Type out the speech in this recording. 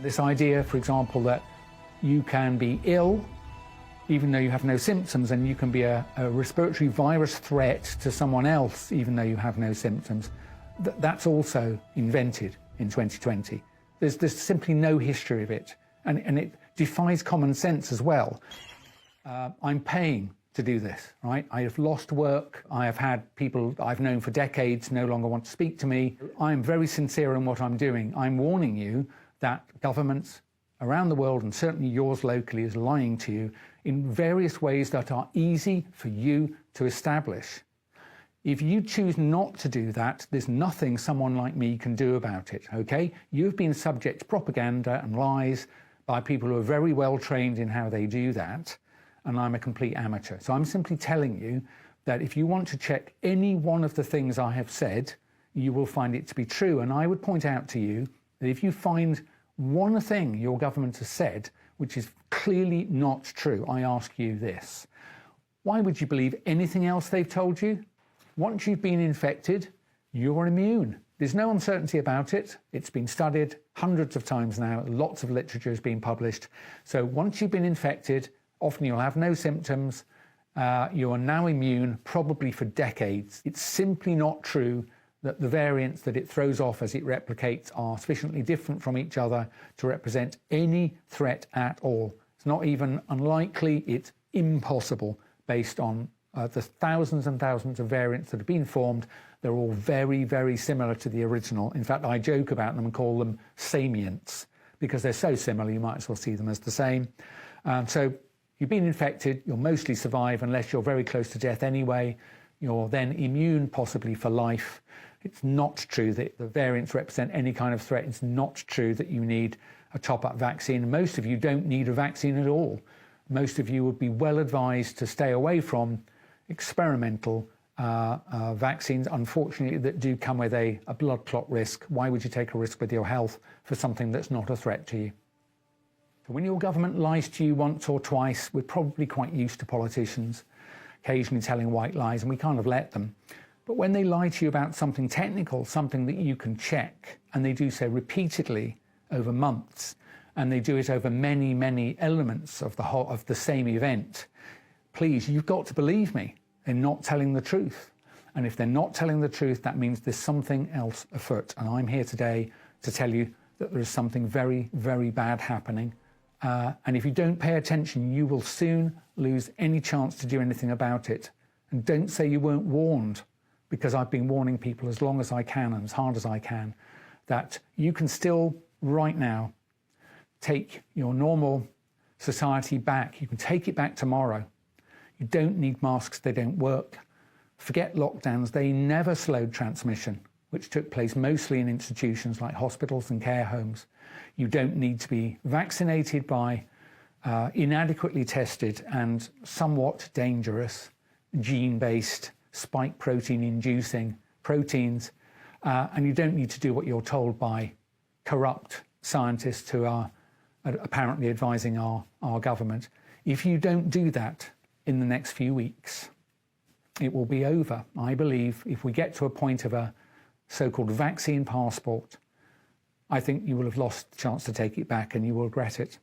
This idea, for example, that you can be ill even though you have no symptoms, and you can be a respiratory virus threat to someone else even though you have no symptoms, that's also invented in 2020. There's simply no history of it, and it defies common sense as well. I'm paying to do this, right? I have lost work. I have had people I've known for decades no longer want to speak to me. I am very sincere in what I'm doing. I'm warning you that governments around the world, and certainly yours locally, is lying to you in various ways that are easy for you to establish. If you choose not to do that, there's nothing someone like me can do about it, okay? You've been subject to propaganda and lies by people who are very well trained in how they do that, and I'm a complete amateur. So I'm simply telling you that if you want to check any one of the things I have said, you will find it to be true. And I would point out to you that if you find one thing your government has said which is clearly not true, I ask you this: why would you believe anything else they've told you? Once you've been infected, you're immune. There's no uncertainty about it. It's been studied hundreds of times now. Lots of literature has been published. So once you've been infected, often you'll have no symptoms. You are now immune, probably for decades. It's simply not true that the variants that it throws off as it replicates are sufficiently different from each other to represent any threat at all. It's not even unlikely, it's impossible based on the thousands and thousands of variants that have been formed. They're all very, very similar to the original. In fact, I joke about them and call them samients because they're so similar, you might as well see them as the same. So you've been infected, you'll mostly survive unless you're very close to death anyway. You're then immune possibly for life. It's not true that the variants represent any kind of threat. It's not true that you need a top-up vaccine. Most of you don't need a vaccine at all. Most of you would be well advised to stay away from experimental vaccines, unfortunately, that do come with a blood clot risk. Why would you take a risk with your health for something that's not a threat to you? So when your government lies to you once or twice, we're probably quite used to politicians occasionally telling white lies, and we kind of let them. But when they lie to you about something technical, something that you can check, and they do so repeatedly over months, and they do it over many, many elements of the same event, please, you've got to believe me. They're not telling the truth. And if they're not telling the truth, that means there's something else afoot. And I'm here today to tell you that there is something very, very bad happening. And if you don't pay attention, you will soon lose any chance to do anything about it. And don't say you weren't warned, because I've been warning people as long as I can and as hard as I can, that you can still, right now, take your normal society back. You can take it back tomorrow. You don't need masks, they don't work. Forget lockdowns, they never slowed transmission, which took place mostly in institutions like hospitals and care homes. You don't need to be vaccinated by inadequately tested and somewhat dangerous gene-based spike protein inducing proteins, and you don't need to do what you're told by corrupt scientists who are apparently advising our government. If you don't do that in the next few weeks, it will be over. I believe if we get to a point of a so-called vaccine passport, I think you will have lost the chance to take it back and you will regret it.